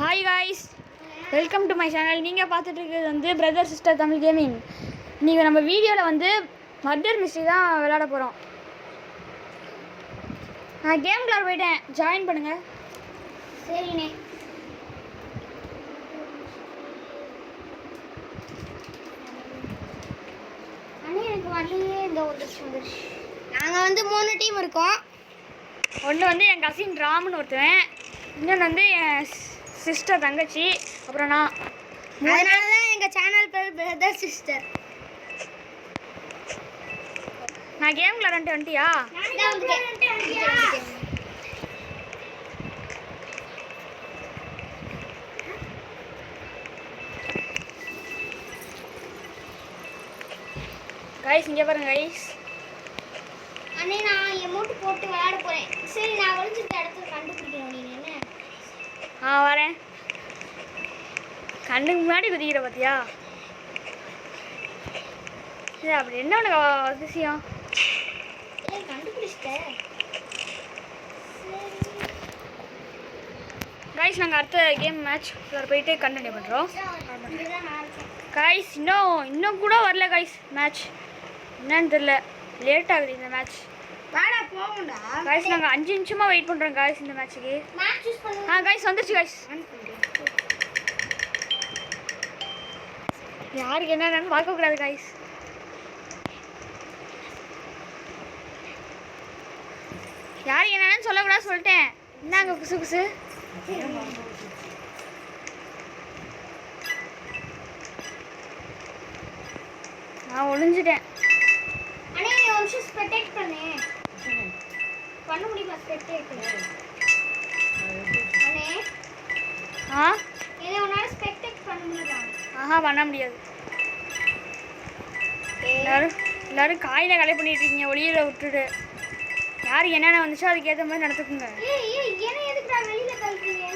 Hi guys, welcome to my channel. நீங்கள் பார்த்துட்டு இருக்கிறது வந்து பிரதர் சிஸ்டர் தமிழ் கேமிங். இன்றைக்கி நம்ம வீடியோவில் வந்து மர்டர் மிஸ்ட்ரி தான் விளையாட போகிறோம். நான் கேம் கிளாஸ் போயிட்டேன், ஜாயின் பண்ணுங்கள். சரிண்ணே. அண்ணே எனக்கு வரலையே. இந்த வந்துருச்சு. நாங்கள் வந்து 3 டீம் இருக்கோம். ஒன்று வந்து என் கசின் ராம்னு ஒருத்தவன், இன்னொன்று வந்து என் சிஸ்டர் தங்கச்சி, அப்புறம் நான். அதனால தான் எங்கள் சேனல் பேர் பிரதர் சிஸ்டர். நான் கேம் விளாண்டு வந்துட்டியா? கைஸ் இங்கே பாருங்க கைஸ். அண்ணே நான் எமௌண்ட் போட்டு விளையாட போகிறேன். சரி, நான் ஒளிஞ்சிருக்க இடத்துல கண்டுபிடிக்கணும். நீங்கள் என்ன? வரேன். கண்ணுக்கு முன்னாடி குதிக்கிற பார்த்தியா? சரி, அப்படி என்ன உனக்கு அதிசயம்? கண்டுபிடிச்சிட்டேன். கைஸ் நாங்கள் அடுத்த கேம் மேட்ச் போயிட்டு கண்டினியூ பண்ணுறோம். கைஸ் இன்னும் கூட வரல கைஸ். மேட்ச் என்னன்னு தெரியல, லேட் ஆகுது இந்த மேட்ச். கைஸ் நாங்கள் 5 நிமிஷமாக வெயிட் பண்ணுறோம் கைஸ் இந்த மேட்ச்சுக்கு. கைஸ் வந்துருச்சு கைஸ். யாருக்கு என்னென்னு பார்க்கக்கூடாது கைஸ். யாருக்கு என்னென்னு சொல்லக்கூடாது சொல்லிட்டேன். என்னங்க குசு குசு? நான் ஒளிஞ்சிட்டேன். அண்ணே நீ ஒரு நிமிஷம் ஸ்பெக்டேட் பண்ண முடியுமா? ஸ்பெக்டேட் அண்ணே. என்ன உன்னால ஸ்பெக்டேட் பண்ண முடியுமா? பண்ண முடியாது. எல்லாரும் காயில கலை பண்ணிட்டு இருக்கீங்க, ஒளியில விட்டுட்டு. யாருக்கு என்னென்ன வந்துச்சோ அதுக்கேற்ற மாதிரி நடத்துக்குங்க. என்ன எதுக்குடா வெளியில கழட்டுறீங்க?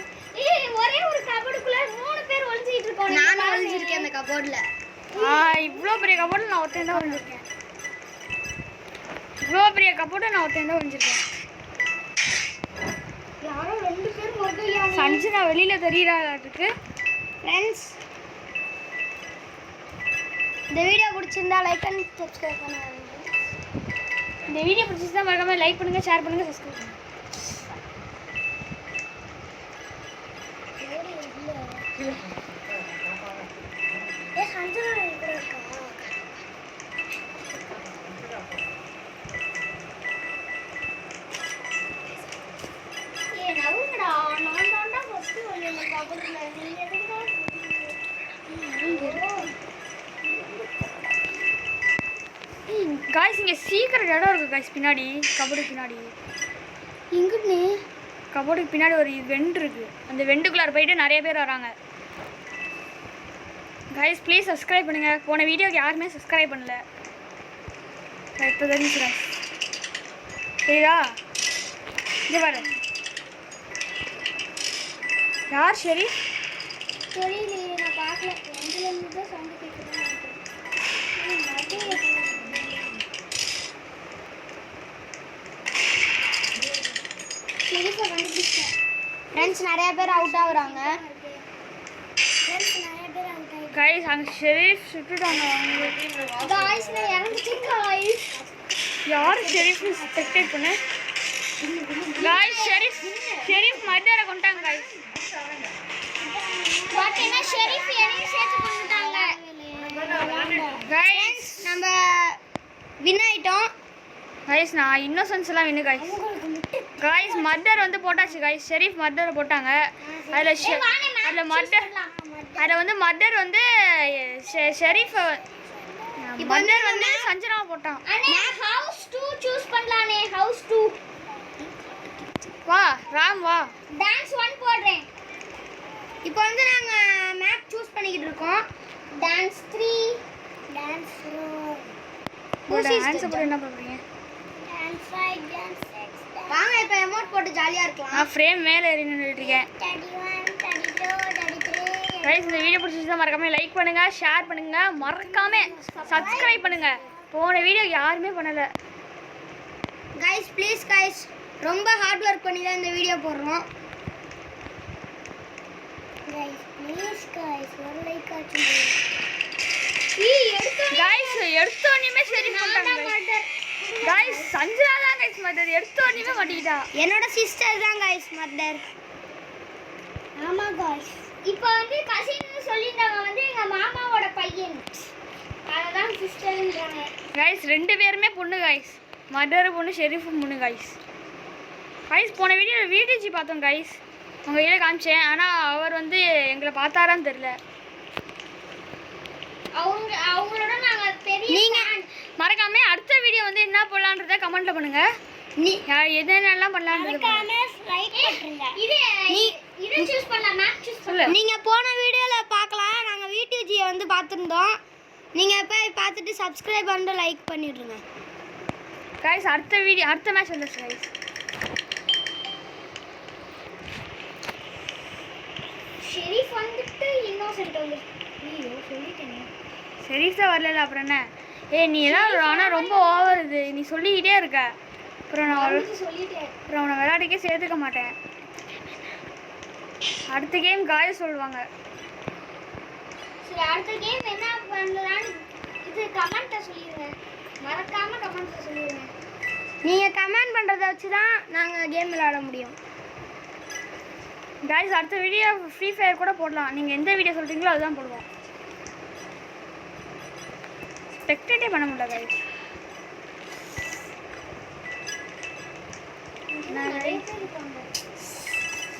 ஒரே ஒரு கபோர்டுக்குள்ள 3 பேர் ஒளிஞ்சிட்டு இருக்கோம். நான் ஒளிஞ்சிருக்கேன் அந்த கபோர்ட்ல. இவ்வளோ பெரிய கபோர்டில் நான் ஒருத்தன் தான் ஒளிஞ்சிருக்கேன். இவ்வளோ பெரிய கபோர்டில் நான் ஒருத்தன் தான் ஒளிஞ்சிருக்கேன். யாரோ 2 பேர் மொக்கையா. சஞ்சனா வெளியில தெரியறாருக்கு. ஃப்ரெண்ட்ஸ், இந்த வீடியோ பிடிச்சிருந்தா லைக் அண்ட் சப்ஸ்கிரைப் பண்ணுங்க. இந்த வீடியோ பிடிச்சிருந்தா மறக்காம லைக் பண்ணுங்க, ஷேர் பண்ணுங்க, சப்ஸ்கிரைப் பண்ணுங்க. காய்ஸ் இங்கே சீக்கிரம் இடம் இருக்குது காய்ஸ். பின்னாடி கபோர்டுக்கு பின்னாடி எங்கன்னு கபோர்டுக்கு பின்னாடி ஒரு வெண்ட் இருக்குது. அந்த வெண்டுக்குள்ளார போயிட்டு நிறைய பேர் வராங்க. காய்ஸ் ப்ளீஸ் சப்ஸ்கிரைப் பண்ணுங்கள். போன வீடியோக்கு யாருமே சப்ஸ்கிரைப் பண்ணல. இப்போ தெரிஞ்சு சரிதா? இது பாரு, யார் சரி தெரியலையே, நான் பார்க்கல. எங்கேருந்து தான் சவுண்ட் கேட்குதுன்னு ஃப்ரெண்ட்ஸ் நிறைய பேர் அவுட் ஆகுறாங்க. கைஸ் அங்கே ஷெரீஃப் சுட்டுட்டாங்க. गाइस நான் இறந்துட்டேன் गाइस. யார் ஷெரீஃப்னு ஸ்பெக்டேட் பண்ணு. गाइस ஷெரீஃப் மர்டர கொண்டாங்க गाइस. பட் என்ன ஷெரீஃப் என்னையும் சேர்த்து கொண்டாங்க. गाइस நம்ம வின் ஆயிட்டோம். गाइस நான் இன்னோசன்ஸ் எல்லாம் வின்னு गाइस. गाइस மர்டர் வந்து போட்டாச்சு गाइस. ஷெரீஃப் மர்டர் போட்டாங்க. அதுல மர்டர் வந்து மர்டர் வந்து ஷெரீஃப் மர்டர் வந்து சஞ்சனா போட்டான். அண்ணே ஹவுஸ் 2 சூஸ் பண்ணலானே. ஹவுஸ் 2 வா ராம் வா. டான்ஸ் 1 போடுறேன். இப்போ வந்து நாங்க மேப் சூஸ் பண்ணிக்கிட்டு இருக்கோம். டான்ஸ் 3 டான்ஸ் 4 டான்ஸ் போட என்ன பண்றீங்க? டான்ஸ் 5 டான்ஸ் 6 வாங்க இப்போ எமோட் போட்டு ஜாலியா இருக்கலாம். நான் ஃப்ரேம் மேல ஏறி நின்னுட்டு இருக்கேன். 31 32 33 गाइस இந்த வீடியோ பிடிச்சிருந்தா மறக்காம லைக் பண்ணுங்க, ஷேர் பண்ணுங்க, மறக்காம சப்ஸ்கிரைப் பண்ணுங்க. போன வீடியோ யாருமே பண்ணல. गाइस ப்ளீஸ் गाइस ரொம்ப ஹார்ட் வர்க் பண்ணி தான் இந்த வீடியோ போடுறோம். गाइस எடுத்தோனே சரி பண்ணிட்டாங்க गाइस சஞ்சனா தான் गाइस மர்டர் எடுத்தோனே மாட்டிட்டா என்னோட சிஸ்டர் தான் गाइस மர்டர் ஆமா गाइस இப்போ வந்து கசின் சொல்லிட்டாங்க வந்து எங்க மாமாவோட பையன் அதான் சிஸ்டர்ன்றாங்க गाइस ரெண்டு பேருமே பொண்ணு गाइस மர்டர் பொண்ணு ஷெரீஃப் பொண்ணு गाइस போன வீடியோல விடிஜி பார்த்தோம் गाइस உங்க கையில காமிச்சேன் ஆனா அவர் வந்து எங்களை பார்த்தாரான்னு தெரியல அவங்களோட நாங்க பெரிய நீங்க மறக்காம அடுத்த வீடியோ வந்து என்ன போடலாம்ன்றத கமெண்ட்ல பண்ணுங்க என்னென்னலாம் பண்ணலாம்ன்றது மறக்காம லைக் பண்ணுங்க இது சூஸ் பண்ணலாம் மேப் சூஸ் சொல்லு நீங்க போன வீடியோல பார்க்கலாம் நாங்க விடிஜியை வந்து பார்த்திருந்தோம் நீங்க போய் பார்த்துட்டு சப்ஸ்கிரைப் பண்ணிட்டு லைக் பண்ணிடுங்க गाइस அடுத்த மேட்ச் வந்து गाइस ஷெரீஃப் வந்துட்டு இன்னோசென்ட் வந்து ஐயோ சொல்லிட்டேனே ஷெரீஃப் தான் வரல அப்புறம் என்ன நீ எல்லாம் ஆனா ரொம்ப ஓவர் இது நீ சொல்லிக்கிட்டே இருக்க அப்புறம் நான் சொல்லிட்டேன் அப்புறம் உன்னை விளையாட்டுக்கே சேர்த்துக்க மாட்டேன் அடுத்த கேம் காய சொல்லுவாங்க சரி அடுத்த கேம் என்ன பண்ணலாம்னு இது கமெண்ட்ல சொல்லிடுங்க மறக்காம கமெண்ட்ல சொல்லிடுங்க நீங்க கமெண்ட் பண்றத வச்சு தான் நாங்க கேம் விளையாட முடியும் गाइस அடுத்த வீடியோ ஃப்ரீ ஃபயர் கூட போடலாம் நீங்க எந்த வீடியோ சொல்றீங்களோ அதுதான் போடுவோம் ஸ்பெக்டேட்டே பண்ண முடியல गाइस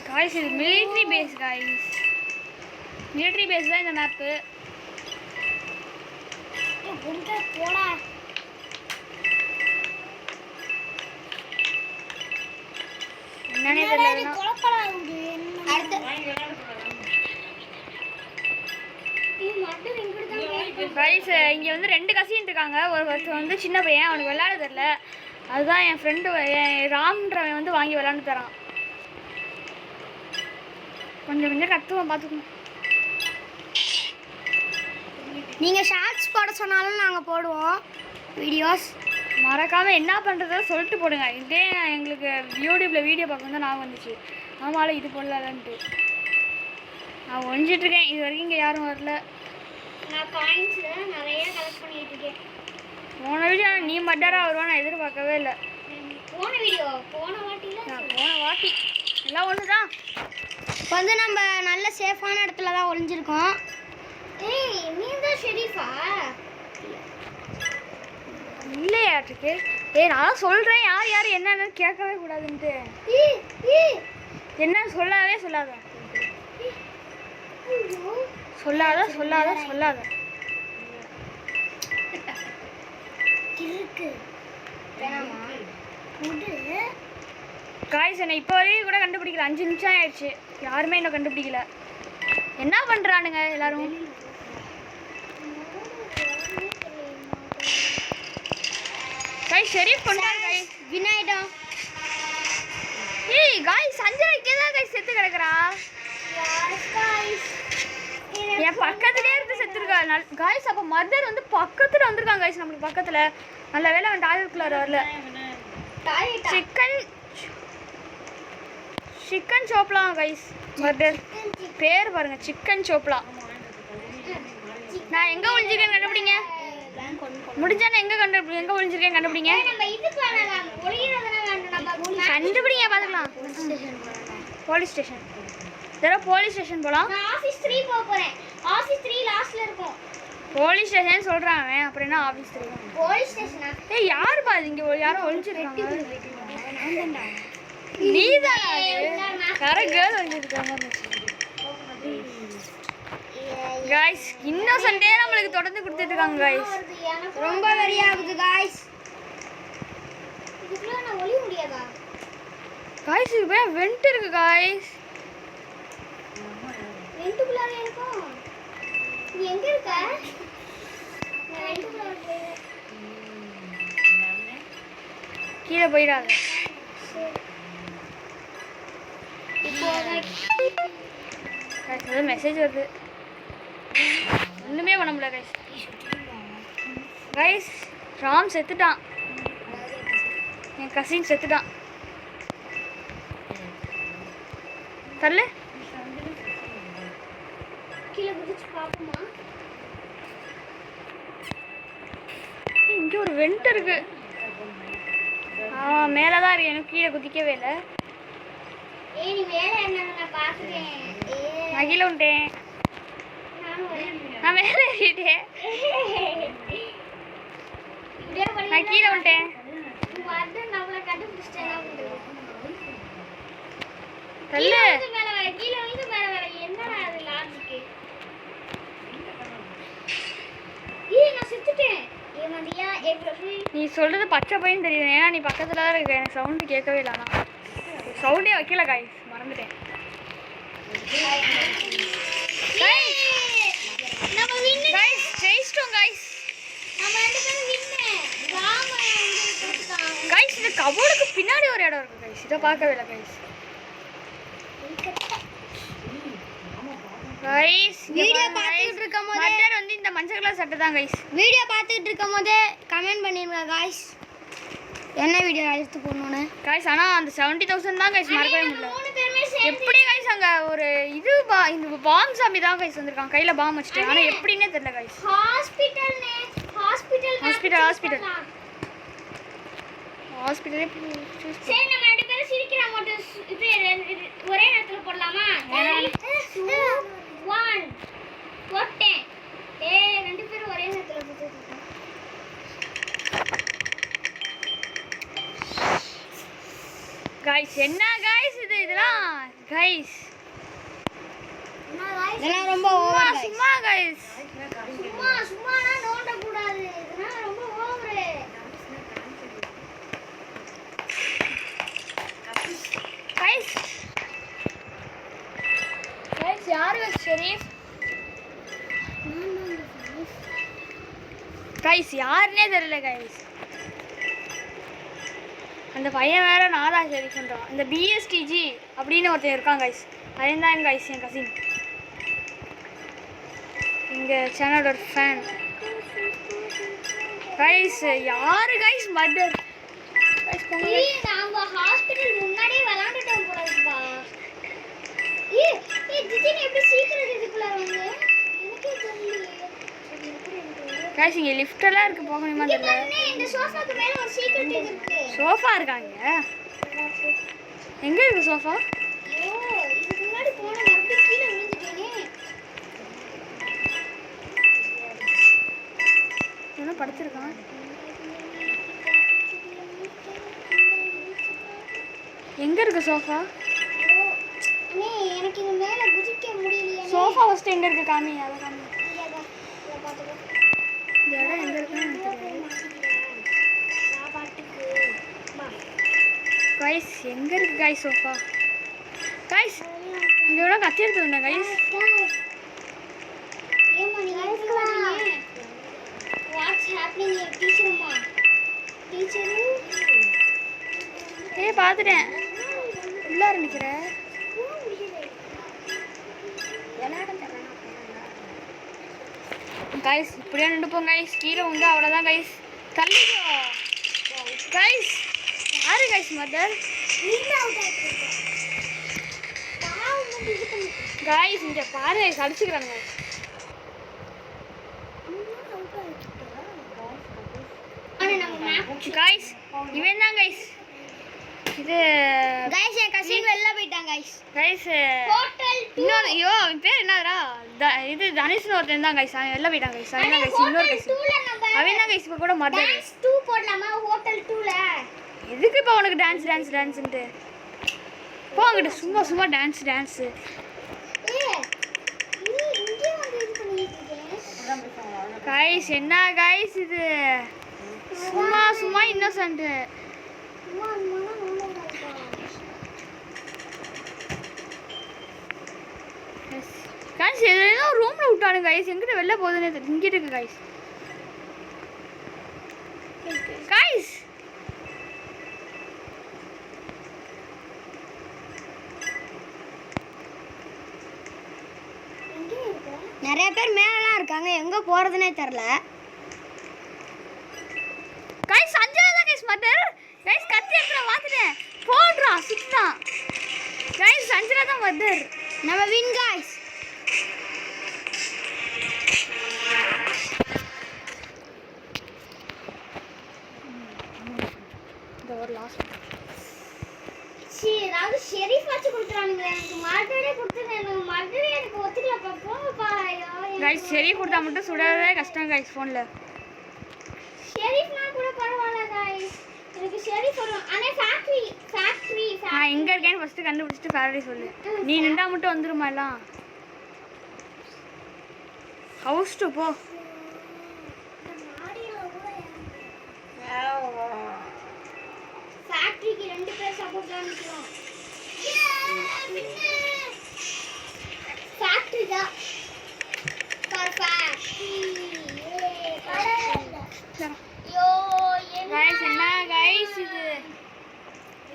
गाइस இது military base guys military base தான் இந்த மேப் போடா என்னன்னே தெரியல அடுத்து गाइस இங்க வந்து ரெண்டு கசின் இருக்காங்க ஒருத்தர் வந்து சின்ன பையன் அவனுக்கு விளையாட தெரியல அதுதான் என் ஃப்ரெண்டு ராம்ன்றவன் வந்து வாங்கி விளையாண்டு தரான் கொஞ்சம் கத்துவோம் பார்த்துக்கணும் நீங்க ஷார்ட்ஸ் போட சொன்னாலும் நாங்க போடுவோம் வீடியோஸ் மறக்காம என்ன பண்றதோ சொல்லிட்டு போடுங்க இதே எங்களுக்கு யூடியூப்ல வீடியோ பார்க்க தான் நான் வந்துச்சு ஆமால இது போடலான்ட்டு நான் ஒழிஞ்சிட்டு இருக்கேன் இது வரைக்கும் இங்கே யாரும் வரல நான் காயின்ஸ்ல நிறைய கலெக்ட் பண்ணிட்டு இருக்கேன் போன வீடியோ நீ மட்டரா வருவான்னு நான் எதிர்பார்க்கவே இல்லை போன வாட்டில நான் போன வாட்டி எல்லாம் ஒன்று தான் இப்போ வந்து நம்ம நல்ல சேஃபான இடத்துல தான் ஒளிஞ்சிருக்கோம் ஏய் நீ தான் ஷெரீஃபா இல்லையாட்டுக்கு நான் சொல்கிறேன் யார் யார் என்னன்னு கேட்கவே கூடாதுன்ட்டு என்ன சொல்லாத சொல்லாத காய்ஸ் என்ன இப்போ வரைக்கும் கூட கண்டுபிடிக்கல 5 நிமிஷம் ஆயிடுச்சு யாருமே என்ன கண்டுபிடிக்கல என்ன பண்ணுறானுங்க எல்லாரும் गाइस ஷெரீஃப் கொண்டாரு गाइस வினாயிடா गाइस சஞ்சனா இங்கே தான் गाइस செத்து கிடக்குறா गाइस என் பக்கத்துலயே இருந்து செத்துருக்கா गाइस அப்ப மர்டர் வந்து பக்கத்துல வந்திருக்காங்க गाइस நமக்கு பக்கத்துல நல்ல வேளை அவன் டாய்லெட்குள்ள வரல சிக்கன் சோப்லா गाइस மர்டர் பேர் பாருங்க சிக்கன் சோப்லா நான் எங்க ஒளிஞ்சிருக்கேன் கண்டுபிடிங்க முடிஞ்சானே எங்க ஒளிஞ்சிருக்கேன் கண்டுபிடிங்க நம்ம இது பண்ணலாம் ஒளியிறதெல்லாம் கண்டுபிடிங்க பாத்துக்கலாம் போலீஸ் ஸ்டேஷன் சரி போலீஸ் ஸ்டேஷன் போலாம் நான் ஆபீஸ் 3 போறேன் ஆபீஸ் 3 லாஸ்ட்ல இருக்கும் போலீஸ் ஸ்டேஷன் சொல்றான் அவன் அப்புறம் என்ன ஆபீஸ் 3 போலீஸ் ஸ்டேஷனா யார் பா இங்க யாரோ ஒளிஞ்சிருக்காங்க நீதான் கரெக்ட் கேர்ள் ஒளிஞ்சிருக்காங்க गाइस இன்னோசன்ட்டே நமக்கு தொடர்ந்து கொடுத்துட்டு இருக்காங்க गाइस ரொம்ப வெறியா ஆகுது गाइस இதுக்குள்ள நான் ஒளி முடியாதா गाइस இது போய் வெண்ட் இருக்கு गाइस வெண்ட்டுக்குள்ள இருக்கும் நீ எங்க இருக்க நான் வெண்ட்டுக்குள்ள இருக்கேன் கீழே போயிடாத இப்போ गाइस மெசேஜ் வருது ஒண்ணுமே பண்ண முடியல गाइस ராம் செத்துட்டான் என் கசின் செத்துட்டான் தள்ளு குதிச்சு பாப்போமா? இங்க ஒரு வெண்ட் இருக்கு. மேலே தான் இருக்கு, எனக்கு கீழே குதிக்கவே இல்லை. ஏய் நீ மேலே என்னன்னு நான் பார்க்கிறேன். நான் கீழே வந்துட்டேன். நான் மேலே ஏறிட்டேன். நான் கீழே வந்துட்டேன். நம்மளை கண்டுபிடிச்சிட்டேன். தள்ளு. கீழே வந்து மேலே வர என்னடா அது லாஜிக்கு? நான் செத்துட்டேன். நீ சொல்றது பச்சை பையன் தெரியுது, ஏன்னா நீ பக்கத்துல தான் இருக்க. எனக்கு சவுண்டு கேட்கவே இல்லை. ஆனால் சவுண்டே வைக்கல காய்ஸ், மறந்துட்டேன். காய்ஸ் ஜெயிச்சிட்டோம் காய்ஸ். காய்ஸ் இந்த கபோர்டுக்கு பின்னாடி ஒரு இடம் இருக்கு காய்ஸ், இதை பார்க்கவே இல்லை காய்ஸ். गाइस வீடியோ பார்த்துட்டு இருக்கும்போது மதர் வந்து இந்த மஞ்சள் கலர் சட்டை தான் गाइस. வீடியோ பார்த்துட்டு இருக்கும்போது கமெண்ட் பண்ணிருங்க गाइस. என்ன வீடியோ எடுத்து போடணும்னு गाइस. ஆனா அந்த 70000 தான் गाइस மறக்கவே முடியல. எப்படி गाइस அங்க ஒரு இது இந்த பாம் சாமி தான் गाइस வந்திருக்கான், கையில பாம் வச்சிட்டு. ஆனா எப்படினே தெரியல गाइस. ஹாஸ்பிடல் சரி நம்ம ரெண்டு பேரும் சிரிக்கிற மட்டும் இது ஒரே நேரத்துல போடலாமா? 3 2 1 போட்டேன். ரெண்டு பேரும் ஒரே நேரத்துல போட்டுட்டோம். गाइस என்ன गाइस இதெல்லாம் गाइस இதெல்லாம் ரொம்ப ஓவர் சும்மா गाइस சும்மானா நோண்ட கூடாது. இதெல்லாம் ரொம்ப ஓவர். गाइस यार वो शरीफ गाइस யாருனே தெரியல गाइस. அந்த பையன் வேற நாதா ஷெரீஃப்ன்றான். இந்த BSTG அப்படின்னு ஒருத்தன் இருக்கான் गाइस. அவன் தான் गाइस என் கசின். இங்க சேனலோட ஃபேன் गाइस. யாரு गाइस மர்டர் गाइस போங்க. நாங்க ஹாஸ்பிடல் முன்னாடி விளையாண்டுட்டோம் போல இருக்குப்பா. திடீர்னு எப்படி சீக்கிரம் இதுக்குள்ள வந்து எனக்கே தெரியல. गाइस இங்க லிஃப்ட் எல்லாம் இருக்கு, போக முடியுமா தெரியல. இந்த சோஃபாக்கு மேல ஒரு சீக்ரெட் இருக்கு. சோஃபா இருக்காங்க. எங்க இருக்கு சோஃபா? இதுக்கு முன்னாடி போன மறுபடியும் கீழே விழுந்துட்டேனே. என்ன படுத்திருக்கான்? எங்க இருக்கு சோஃபா? எனக்கு இது மேல குதிக்க முடியலையே. சோஃபா ஃபர்ஸ்ட் எங்க இருக்கு காமி, அத காமி. இந்த இடம் எங்க இருக்குன்னு எனக்கு தெரியல. गाइस எங்க இருக்கு गाइस சோஃபா? गाइस இங்க ஒரு கத்தி எடுத்துங்க गाइस. ஏமா நீ இருக்கீங்க? வாட்ஸ் ஹேப்பனிங் ஹியர் டீச்சர்மா? டீச்சர் பாத்துட்டேன். உள்ளார நிக்கிற. गाइस இப்படியே நின்னுப்போம் गाइस. கீழே வந்து அவ்வளவுதான் गाइस. தள்ளிக்கோ गाइस. யாரு गाइस மதர்? நீங்க அவுட் ஆயிட்டீங்க. பாவம் வந்து இது பண்ணு. गाइस இங்க பாரு அடிச்சுக்கறாங்க गाइस. गाइस இவன் தான் गाइस. இது गाइस என் கசின் வெளில போய்ட்டான் गाइस. गाइस ஹோட்டல் 2 இன்னொரு ஐயோ அவன் பேர் என்னடா? இது தனுஷ்னு ஒருத்தன் தான் गाइस. அவன் வெளில போய்ட்டான் गाइस. அவன் தான் गाइस இன்னொரு गाइस. அவன் தான் गाइस இப்ப கூட மதர். டான்ஸ் 2 போடலாமா ஹோட்டல் 2ல? எதுக்கு இப்ப உனக்கு டான்ஸ்ன்ட்டு? போ அங்கிட்டு சும்மா டான்ஸ். இங்கே வந்து இது பண்ணிட்டு இருக்கேன். गाइस என்ன गाइस இது? சும்மா இன்னோசன்ட். गाइस ஏதோ ரூம்ல விட்டானுங்க गाइस. எங்கிட்ட வெளில போகுதுனே தெரியல. இங்க இருக்கு गाइस. गाइस நிறைய பேர் மேலலாம் இருக்காங்க, எங்க போறதுனே தெரியல. गाइस அஞ்சனா தான் गाइस மதர். गाइस கத்தி எடுத்து வாத்துட்டேன். போடுறா சுத்தா. गाइस அஞ்சனா தான் மதர். நம்ம வின் गाइस. கொடுத்துறானுங்க. எனக்கு மறுபடியும் கொடுத்துருங்க. எனக்கு மறுபடியும் எனக்கு ஒத்துக்கலப்பா. போங்கப்பா. ஐயோ. கைஸ் ஷெரீஃப் கொடுத்தா மட்டும் சுடவே கஷ்டம் கைஸ் ஃபோனில். ஷெரீஃப்னா கூட பரவாயில்ல கைஸ். எனக்கு ஷெரீஃப் வரும். ஆனா ஃபேக்டரி நான் எங்கே இருக்கேன்னு ஃபஸ்ட்டு கண்டுபிடிச்சிட்டு ஃபேரடி சொல்லு. நீ நின்றா மட்டும் வந்துருமா எல்லாம். ஹவுஸ் டு போ. ஃபேக்டரிக்கு 2 பேர் சப்போர்ட் பண்ணிக்கிறோம். ஃபேக்டரி தான். ஐயோ கைஸ் என்ன கைஸ் இது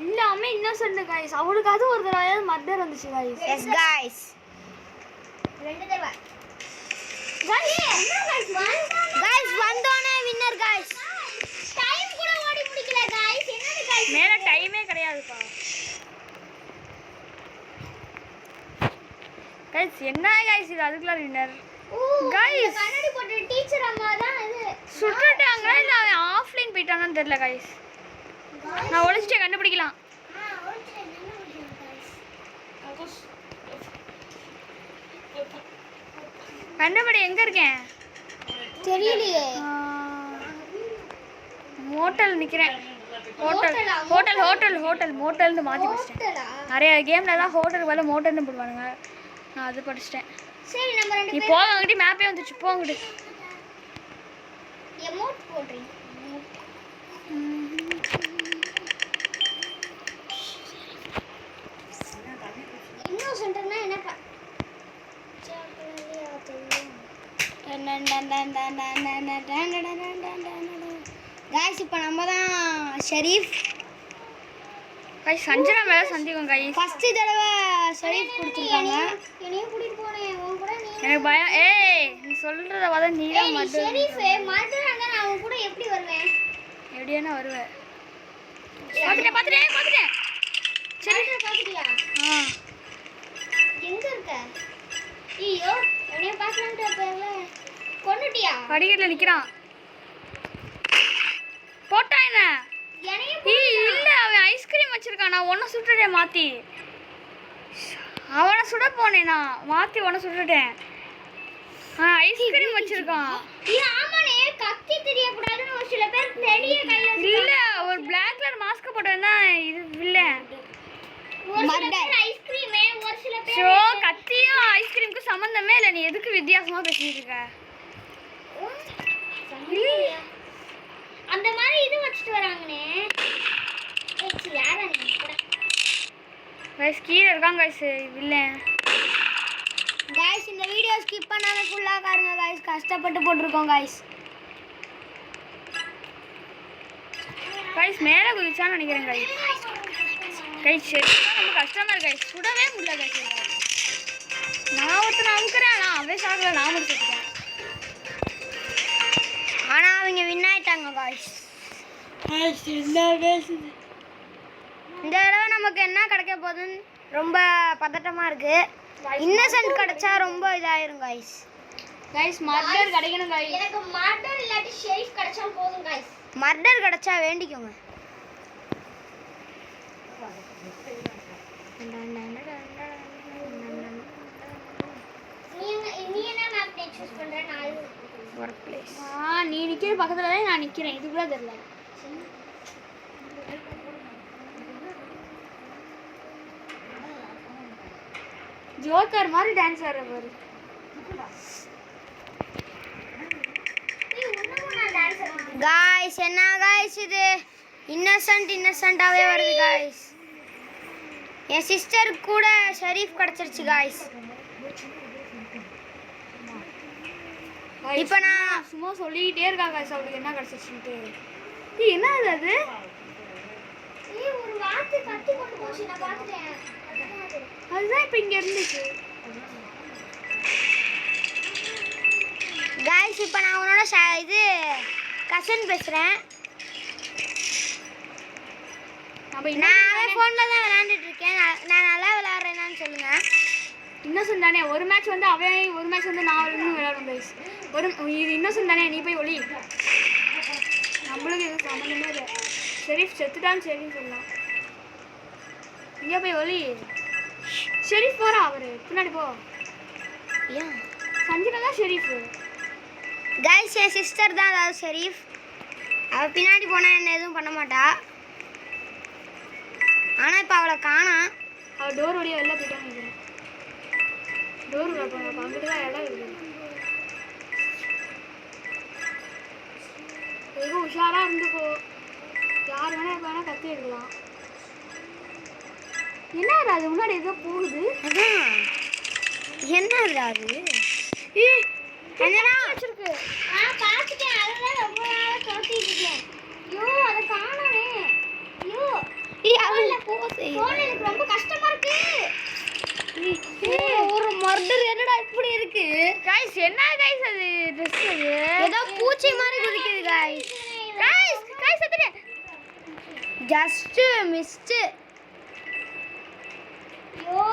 எல்லாமே இன்னோசன்ட் கைஸ். அவளுக்காவது ஒரு தடவையாவது மர்டர் வந்துச்சு கைஸ். எஸ் गाइस 2 தடவை गाइस வந்தோனே வின்னர் गाइस. டைம் கூட ஓடி முடிக்கல गाइस. என்னது गाइस மேல டைமே கிடையாதுப்பா கைஸ். என்ன கைஸ் இது அதுக்குள்ள வின்னர் Guys. கண்ணாடி போட்ட டீச்சர் அம்மா தான் இது. சுட்டுட்டாங்களா இல்ல அவன் ஆஃப்லைன் போயிட்டானான்னு தெரியல கைஸ். நான் ஒளிச்சிட்டே கண்டுபிடிக்கலாம். கண்டுபிடி எங்க இருக்கேன் தெரியலையே. மோட்டல் நிக்கிறேன். ஹோட்டல் மோட்டல்னு மாத்தி வச்சிட்டேன். நிறைய கேம்ல தான் ஹோட்டல் பதிலா மோட்டல்னு போடுவானுங்க. நான் அது படிச்சிட்டேன். சரி நம்ம 2 நீ போங்க அங்கடி மேப்பே வந்துச்சு போங்கடி. எமோட் போடுறீங்க. இன்னோசன்ட்னா என்னப்பா? गाइस இப்போ நம்ம தான் ஷெரீஃப். கைஸ் சஞ்சனா மேல சந்தேகம் கைஸ். ஃபர்ஸ்ட் தடவை ஷெரீஃப் கொடுத்திருக்காங்க. என்னையும் கூட்டிட்டு போனே. உன் கூட நீ எனக்கு பயம். ஏய் நீ சொல்றத வத நீ தான் மட்டும் ஷெரீஃப் மறந்துறாங்க. நான் உன் கூட எப்படி வருவேன்? எப்படியானா வருவே. பாத்துட்டேன் சரி பாத்துட்டியா? எங்க இருக்க? ஐயோ என்னைய பாக்கலாம்ன்ற பேர்ல கொன்னுட்டியா? படிக்கட்டுல நிக்கிறான். போட்டா என்ன? என்னையும் இல்ல அவன் ஐஸ்கிரீம் வச்சிருக்கான். நான் ஒன்ன சுட்டுட்டேன் மாத்தி. அவனை சுட போனேன் நான் மாத்தி ஒன்ன சுட்டுட்டேன். ஐஸ்கிரீம் வச்சிருக்கான். ஆமானே கத்தி தெரியக்கூடாதுன்னு ஒரு சில பேர் பெரிய கையில இல்ல ஒரு பிளாக் கலர் மாஸ்க் போட்டவன் தான் இது இல்ல. ஒரு சில பேர் ஐஸ்கிரீமே ஒரு சில பேர் ஷோ கத்தியும் ஐஸ்கிரீமுக்கு சம்பந்தமே இல்ல. நீ எதுக்கு வித்தியாசமா பேசிட்டு இருக்க? அந்த மாதிரி இது வச்சிட்டு வராங்கனே. ஏச்சி யாரா நீ? கைஸ் கீழ இருக்காங்க கைஸ் வில்லன். गाइस இந்த வீடியோ ஸ்கிப் பண்ணாம ஃபுல்லா பாருங்க गाइस. கஷ்டப்பட்டு போட்டுருக்கோம் गाइस. கைஸ் மேல குதிச்சான்னு நினைக்கிறேன் கைஸ். கைஸ் சரி ரொம்ப கஷ்டமா இருக்கு கைஸ். சுடவே முடியல கைஸ். நான் ஒருத்தனை அமுக்குறேன். அவன் சாகல நான் முடிச்சிட்டேன். ஆனா அவங்க வின் ஆயிட்டாங்க गाइस. என்ன பேசுது? இந்த தடவை நமக்கு என்ன கிடைக்க போகுதுன்னு ரொம்ப பதட்டமா இருக்கு. இன்னசென்ட் கிடைச்சா ரொம்ப இதாயிரும் गाइस. கைஸ் மர்டர் கிடைக்கணும் கைஸ். எனக்கு மர்டர் இல்லாட்டி ஷெரீஃப் கிடைச்சா போதும் गाइस. மர்டர் கிடைச்சா வேண்டிக்கோங்க. நீ என்ன மேப் சூஸ் பண்ற? நான் ஒர்க் பிளேஸ். நீ நிக்கிற பக்கத்துல தான் நான் நிக்கிறேன். இது கூட தெரியல. ஜோக்கர் மாதிரி டான்ஸ் ஆடுற பாரு. गाइस என்ன गाइस இது இன்னசென்ட்டாவே வருது गाइस. என் சிஸ்டர் கூட ஷெரீஃப் கிடைச்சிருச்சு गाइस. இப்போ நான் சும்மா சொல்லிட்டே இருக்கா गाइस அவளுக்கு என்ன கிடைச்சிருச்சுன்னு. இது என்ன அது? ஒரு வாத்து கத்தி கொண்டு போச்சு. நான் பாத்துட்டேன். அதுதான் இப்போ இங்க இருந்துச்சு. गाइस இப்போ நான் உன்னோட இது கசன் பேசுறேன். நான் அவன் ஃபோன்ல தான் விளையாண்டுட்டு இருக்கேன். நான் நல்லா விளையாடுறேனான்னு சொல்லுங்க. இன்னசென்ட் தானே. ஒரு மேட்ச் வந்து அவன் ஒரு மேட்ச் வந்து நான் விளையாடுறோம் கைஸ். இது இன்னசென்ட் தானே. நீ போய் ஒளி. நம்மளுக்கு இது சம்மந்தமே இல்லை. ஷெரீஃப் செத்துட்டான்னு சரின்னு சொல்லலாம். இங்கே போய் ஒளி. ஷெரீஃப் போறா அவரு பின்னாடி போ. ஏன் சஞ்சனா தான் ஷெரீஃப். கைஸ் என் சிஸ்டர் தான் அதாவது ஷெரீஃப். அவள் பின்னாடி போனால் என்ன எதுவும் பண்ண மாட்டா. ஆனால் இப்போ அவளை காணோம். அவள் டோர் வழியாக வெளில போயிட்டான்னு நினைக்கிறேன். டோர் வைப்பாங்க அங்கிட்டு தான் இடம் இருக்குது. எதுவும் உஷாராக இருந்துக்கோ. யார் வேணா கத்தி எடுக்கலாம். என்ன அது முன்னாடி ஏதோ போகுது. அதான் என்ன அது? வச்சிருக்கு. பார்த்துட்டேன். அதெல்லாம் ரொம்ப நாளாக துரத்திட்டு இருக்கேன். ஐயோ அதை காணோமே. ஐயோ போன் எனக்கு ரொம்ப கஷ்டமா இருக்கு. ஒரு மர்டர் என்னடா இப்படி இருக்கு? கைஸ் என்ன கைஸ் அது ட்ரெஸ் அது ஏதோ பூச்சி மாதிரி குதிக்குது கைஸ். கைஸ் அதுல ஜஸ்ட் மிஸ்ட். ஐயோ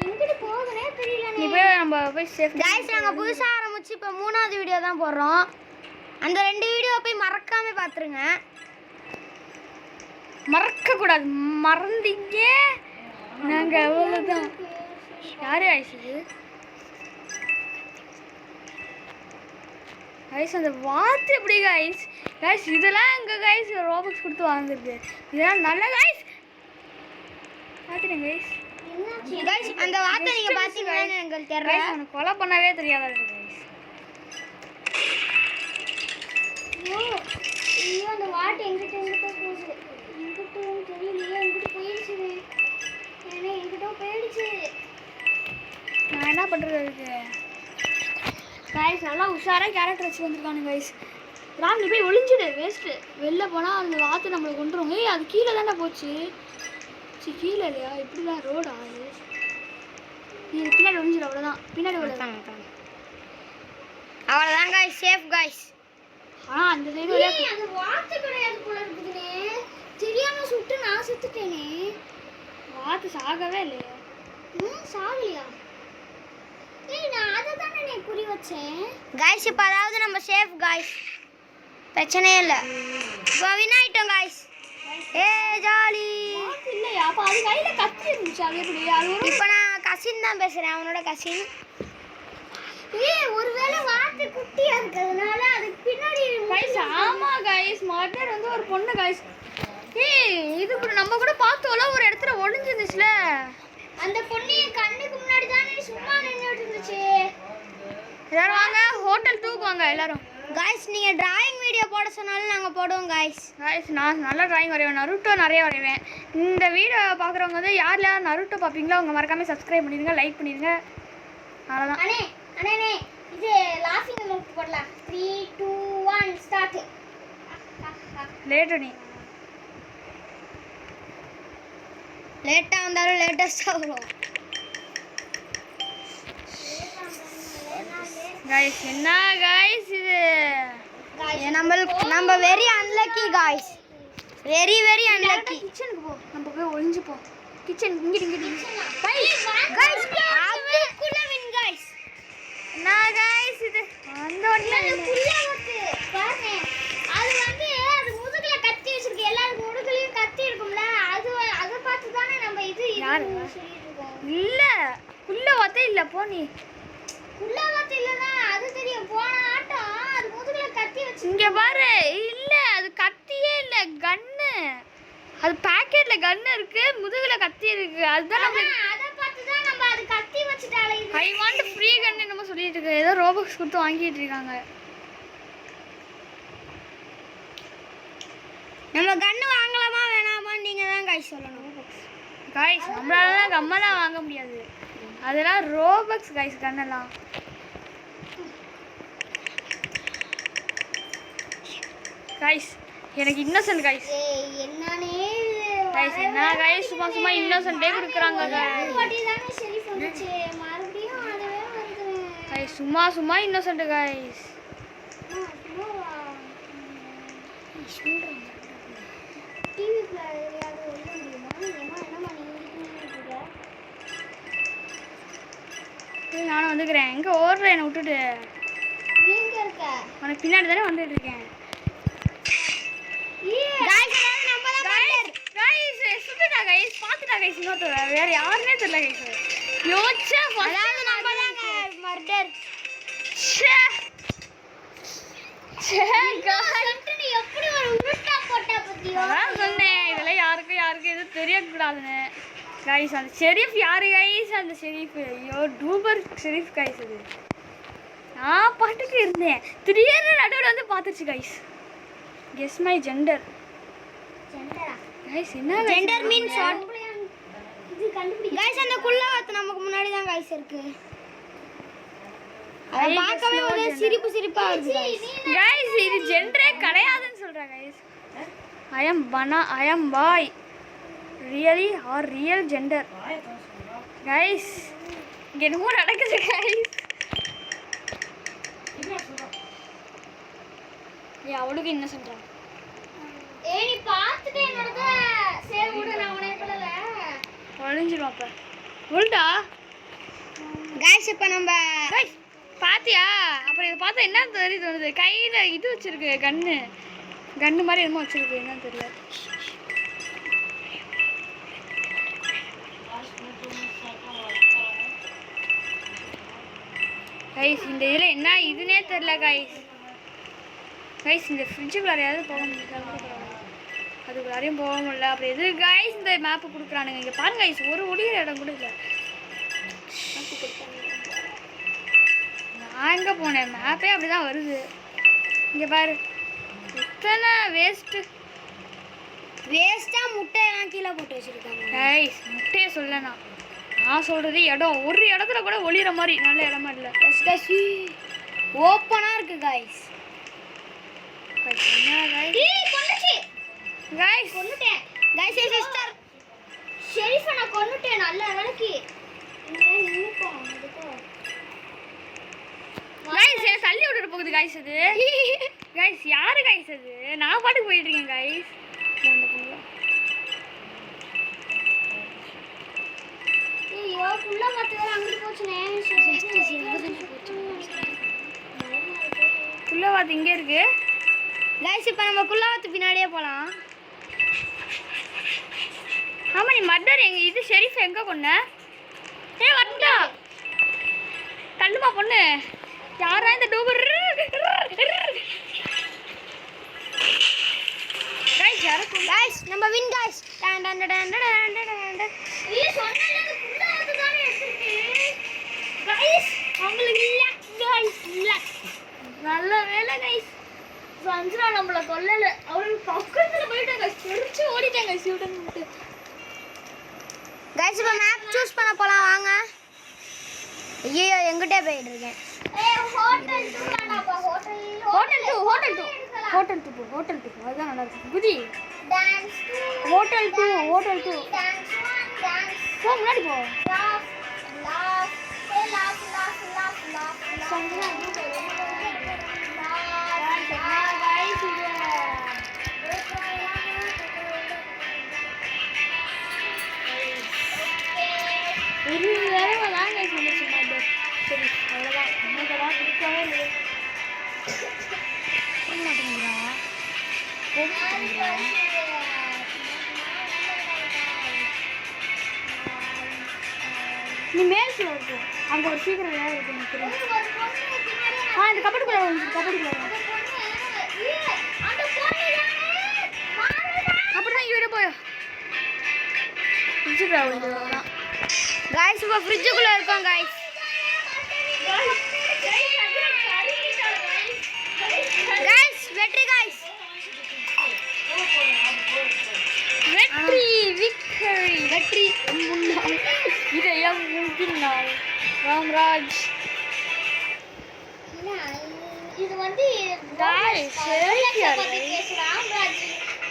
எங்கிட்டு போகுதுனே தெரியல. நீ போய் நம்ம போய் சேஃப். கைஸ் நாங்க புதுசா ஆரம்பிச்சு இப்போ 3வது வீடியோ தான் போடுறோம். அந்த 2 வீடியோ போய் மறக்காம பாத்துருங்க. மறக்க கூடாது. மறந்தீங்க நாங்க அவ்வளவுதான். யாரு கைஸ் இது? கைஸ் அந்த வாத்து எப்படி கைஸ்? கைஸ் இதெல்லாம் எங்க கைஸ் ரோபக்ஸ் கொடுத்து வாங்குறது? இதெல்லாம் நல்ல கைஸ். பாத்துறேன் கைஸ். கைஸ் அந்த வார்த்தை நீங்க பாத்தீங்கன்னா உங்களுக்கு தெரியல. கைஸ் உனக்கு கொலை பண்ணவே தெரியாதா கைஸ்? ஐயோ அந்த வாட்டு எங்கிட்ட போகுது. எங்கிட்டும் தெரியலையே. எங்கிட்ட போயிடுச்சு. ஏன்னா எங்கிட்ட போயிடுச்சு. நான் என்ன பண்றது அதுக்கு? கைஸ் நல்லா உஷாரா கேரக்டர் வச்சு வந்திருக்கானு கைஸ். ராம் நீ போய் ஒளிஞ்சிடு. வேஸ்ட்டு. வெளில போனால் அந்த வாத்து நம்மளை கொண்டுரும். ஏய் அது கீழே தானே போச்சு. சரி கீழே இல்லையா? இப்படி தான் ரோடா அது? நீ பின்னாடி ஒளிஞ்சிடு. அவ்வளோதான். பின்னாடி ஒளிஞ்சாங்க. அவ்வளவுதான் கைஸ். Safe guys. ஆனால் அந்த சைடு வழியாக அது வாத்து கிடையாது போல இருக்குதுனே. தெரியாம சுட்டு நான் செத்துட்டேனே. வாத்து சாகவே இல்லையா? சாகலையா? ஏய் நான் அதை தானே நீ குறி வச்சேன். கைஸ் இப்போ அதாவது நம்ம சேஃப் கைஸ். பிரச்சனையே இல்லை. இப்போ வின் ஆயிட்டோம் கைஸ். ஏ ஜாலி. வாத்து இல்லையா? அப்போ அது கையில் கத்தி இருந்துச்சு. அது எப்படி? அது ஒரு இப்போ நான் கசின் தான் பேசுகிறேன். அவனோட கசின். ஏய் ஒருவேளை வாத்து குட்டியா இருக்கிறதுனால அதுக்கு பின்னாடி கைஸ். ஆமாம் கைஸ் மர்டர் வந்து ஒரு பொண்ணு கைஸ். ஏய் இது கூட நம்ம கூட பார்த்தோம்ல ஒரு இடத்துல ஒளிஞ்சிருந்துச்சுல. அந்த பொண்ணு என் கண்ணுக்கு முன்னாடி தானே சும்மா நின்னுட்டு இருந்துச்சு. எல்லாரும் வாங்க ஹோட்டல் தூக்குவாங்க எல்லாரும். கைஸ் நீங்கள் டிராயிங் வீடியோ போட சொன்னாலும் நாங்கள் போடுவோம் கைஸ். கைஸ் நான் நல்லா டிராயிங் வரைவேன். நருட்டோ நிறைய வரைவேன். இந்த வீடியோ பார்க்குறவங்க வந்து யாரெல்லாம் நருட்டோ பார்ப்பீங்களோ அவங்க மறக்காம சப்ஸ்கிரைப் பண்ணிடுங்க, லைக் பண்ணிடுங்க. அவ்வளோதான். அண்ணே அண்ணே இது லாஃபிங் எமோஜி போடலாம். 3 2 1 ஸ்டார்ட். லேட்டு நீ லேட்டாக வந்தாலும் லேட்டஸ்ட்டாக வரும். கைஸ் என்ன கைஸ் இது? நம்ம very unlucky guys. Very very unlucky. கிச்சனுக்கு போ. நம்ம போய் ஒளிஞ்சுப்போம். கிச்சன் இங்கிட்டு கைஸ் அதுக்குள்ள வின் கைஸ். நான் கைஸ் இது அந்த ஒண்ணு பாருங்க அது வந்து அது முதுகுல கத்தி வச்சிருக்கு. எல்லாரும் முதுகுலயும் கத்தி இருக்கும்ல. அது அதை பார்த்து தானே நம்ம இது யாரு? சொல்லிட்டு இருக்கோம். இல்ல உள்ள வாத்தே இல்ல போ நீ. உள்ள வாத்து இல்லனா அது தெரியும். போன ஆட்டம் அது முதுகுல கத்தி வச்சு. இங்க பாரு. இல்ல அது கத்தியே இல்ல கன்னு. அது பாக்கெட்ல கன்னு இருக்கு, முதுகுல கத்தி இருக்கு. அதுதான் நம்ம அதை பார்த்து தான் நம்ம அது கத்தி வச்சுட்டாலே. ஐ வாண்ட் ஃப்ரீ கன் என்னமோ சொல்லிட்டு இருக்கு. ஏதோ ரோபக்ஸ் கொடுத்து வாங்கிட்டு இருக்காங்க. நம்ம கன்னு வாங்கலாமா வேணாமான்னு நீங்கள் தான் கைஸ் சொல்லணும். கைஸ் நம்மளால கம்மெல்லாம் வாங்க முடியாது. அதெல்லாம் ரோபக்ஸ் கைஸ் கன்னெல்லாம். கைஸ் எனக்கு இன்னோசன்ட் கைஸ். ஏய் என்னனே கைஸ் என்ன கைஸ் சும்மா சும்மா இன்னோசன்ட்டே கொடுக்குறாங்க கைஸ். வாட்டி தானே சரி சொன்னுச்சு. மறுபடியும் அதுவே வருது. கைஸ் சும்மா சும்மா இன்னோசன்ட் கைஸ். டிவிக்குள்ள எதையாவது ஒண்ணு முடியுமா? என்ன பண்ணிட்டு இருக்க? நானும் வந்துக்கிறேன். எங்கே ஓடுற என்னை விட்டுட்டு? எங்க இருக்க? உனக்கு பின்னாடி தானே வந்துட்டு இருக்கேன். ஏய் கைஸ் நம்ம தான் கைஸ் சுட்டுடா கைஸ் பாத்துடா கைஸ் இன்னொருத்தர வேற யாருனே தெரியல கைஸ் யோச்சா அதாவது நம்ம தாங்க மர்டர். ச்சே ச்சே கைஸ் நீ எப்படி ஒரு உருட்டா போட்டா பத்தியோ நான் சொன்னேன் இதெல்லாம் யாருக்கும் எதுவும் தெரியக்கூடாதுன்னு கைஸ் அந்த ஷெரீஃப் யாரு கைஸ் அந்த ஷெரீஃப் ஐயோ டூபர் ஷெரீஃப் கைஸ் அது நான் பாட்டுக்கு இருந்தேன் திடீர்னு நடுவில் வந்து பார்த்துச்சு கைஸ் கெஸ் மை ஜெண்டர் ஜெண்டரா கைஸ் என்ன ஜெண்டர் மீன்ஸ் வாட்? இது கண்டுபிடி கைஸ் அந்த குள்ளவாத்து நமக்கு முன்னாடி தான் கைஸ் இருக்கு. அத I பார்க்கவே guess no ஒரு gender. சிரிப்பா இருக்கு guys. கைஸ் இது ஜெண்டரே கிடையாதுன்னு சொல்றேன் guys I am boy really are real gender guys இங்க என்னமோ நடக்குது கைஸ் அவளுக்கு என்ன சொல்றான் ஏய் நீ பார்த்துட்டு என்னோடத சேவ் விடு நான் உனே சொல்லல ஒளிஞ்சிரும் அப்ப உள்டா guys இப்போ நம்ம கைஸ் பாத்தியா அப்புறம் இதை பார்த்தா என்ன தோணுது கையில இது வச்சிருக்கு கன்னு மாதிரி என்னமோ வச்சிருக்கு என்னன்னு தெரியல கைஸ் இந்த இதுல என்ன இதுனே தெரியல கைஸ் இந்த ஃப்ரிட்ஜுக்குள்ளாரையாவது போக முடியல அதுக்குள்ளாரையும் போக முடியல அப்புறம் எது கைஸ் இந்த மேப்பு கொடுக்குறானுங்க இங்கே பாருங்க கைஸ் ஒரு ஒளியிற இடம் கூட இல்லை நான் எங்கே போனேன் மேப்பே அப்படி தான் வருது இங்கே பாரு எத்தனை வேஸ்ட்டு வேஸ்டா முட்டையெல்லாம் கீழே போட்டு வச்சிருக்காங்க. கைஸ் முட்டையை சொல்ல நான் சொல்கிறது இடம் ஒரு இடத்துல கூட ஒளிகிற மாதிரி நல்ல இடமா இல்லை எஸ் guys ஓப்பனா இருக்கு guys. ஏய் கொன்னுச்சு கைஸ் கொன்னுட்டேன் guys என் சிஸ்டர் ஷெரீஃபை நான் கொன்னுட்டேன் நல்ல வேலைக்கு நின்னுப்பா கைஸ் தள்ளி விட்டுட்டு போகுது கைஸ் அது கைஸ் யாரு கைஸ் அது நான் பாட்டுக்கு போயிட்டு இருக்கேன் கைஸ் ஐயோ புள்ள மத்த வேற அங்கிட்டு போச்சுனே புள்ளவாத்து இங்கே இருக்கு guys இப்போ நம்ம குள்ளவாத்து பின்னாடியே போலாம். ஆமா நீ மர்டர் எங்க இது ஷெரீஃப் எங்க கொன்ன ஏய் வரடா தள்ளுமா பொண்ணு யாரா இந்த டூபர் கைஸ் யார guys நம்ம win guys. Done done done done done done. ஏய் சொன்னல அந்த புள்ள வந்து தானே எடுத்துருக்கு गाइस உங்களுக்கு இல்ல गाइस இல்ல நல்ல வேலை கைஸ் சஞ்சனா நம்மள கொல்லல அவரு பக்கத்துல போயிட்டாங்க சிரிச்சு ஓடிட்டாங்க சிவுடன் விட்டு guys இப்போ மேப் சூஸ் பண்ண போலாம் வாங்க. ஐயோ எங்கிட்டே போயிட்டு இருக்கேன். ஏய் ஹோட்டல் 2 வேணாப்பா ஹோட்டல் 2 அதுதான் நல்லா இருக்கு குதி டான்ஸ் ஹோட்டல் 2 டான்ஸ் டான்ஸ் போ முன்னாடி போ லாஃப் லாஃப் ஏ laugh laugh laugh laugh Sanjana guys இது ஒரு தடவை தான் கைஸ் வந்துச்சு மர்டர் சரி அவ்வளோதான் இன்னைக்கெல்லாம் பிடிக்கவே இல்லை போக மாட்டேங்கிறா நீ மேல் ஃப்ளோர் இருக்கும் அங்கே ஒரு சீக்கிரம் வேலை இருக்கு எனக்கு தெரியும் இந்த கபடிக்குள்ள அப்படிதான் இவரே போய் guys இப்போ ஃப்ரிட்ஜுக்குள்ள இருக்கோம் guys. guys வெற்றி guys. வெற்றி முன்னாள் இதயம் முன்பின்னாள் ராம்ராஜ் இது வந்து Guys, சரியா ராம்ராஜ்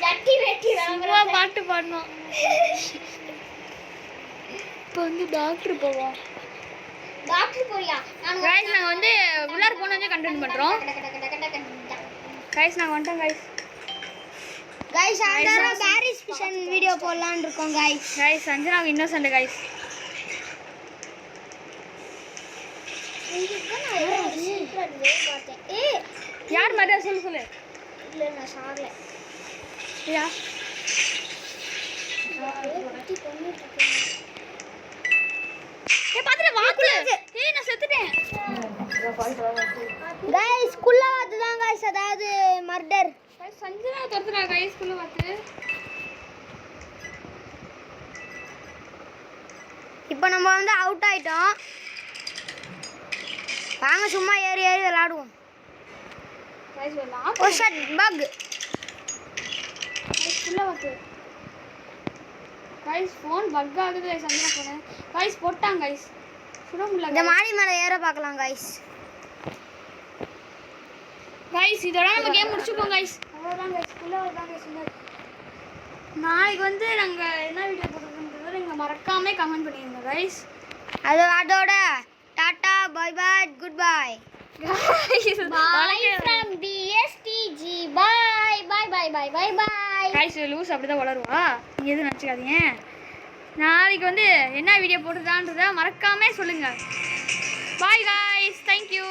ஜட்டி வெட்டி ராம்ராஜ் பாட்டு பாடணும் இப்போ வந்து டாக்டர் போவோம் டாக்டர் போறியா நான் கைஸ் நாங்கள் வந்து உள்ளார போனோம் கண்டென்ட் பண்ணுறோம் கைஸ் நாங்கள் வந்துட்டோம் guys ஆண்டரா பாரிஸ் ஃபிஷன் வீடியோ போடலாம்னு இருக்கோம் guys. கைஸ் சஞ்சனாவுக்கு இன்னோசன்ட் கைஸ் யார் மதர் சொல்லு இல்ல நான் சார்ல யா ஏய் பாத்துட்டு வாத்து. ஏய் நான் செத்துட்டேன். गाइस குள்ள வாத்து தான் गाइस அதாவது மர்டர். गाइस சஞ்சனா தரதுடா गाइस குள்ள வாத்து. இப்போ நம்ம வந்து அவுட் ஆயிட்டோம். வாங்க சும்மா ஏறி ஏறி விளையாடுவோம். गाइस வரலாம். ஓ ஷட் பக். गाइस குள்ள வாத்து. गाइस ஃபோன் பக் ஆகுது சஞ்சனா ஃபோன். गाइस போட்டாங்க गाइस. சுட முடியல. இந்த மாடி மேல ஏற பார்க்கலாம் गाइस. गाइस இதோட நம்ம கேம் முடிச்சுப்போம் गाइस. அவ்வளவுதான் गाइस குள்ள வரதான் गाइस சொன்னாரு. நாளைக்கு வந்து நாங்க என்ன வீடியோ போடுறோம்ன்றத நீங்க மறக்காம கமெண்ட் பண்ணிருங்க गाइस. அதோட tata bye bye good bye. Guys Bye from DSTG. Bye bye bye bye bye bye. Guys loose அப்படிதான் வளருவா. நீங்க எதுவும் நினைச்சுக்காதீங்க. நாளைக்கு வந்து என்ன வீடியோ போடுறதான்றத மறக்காம சொல்லுங்க. பாய் गाइस. Thank you.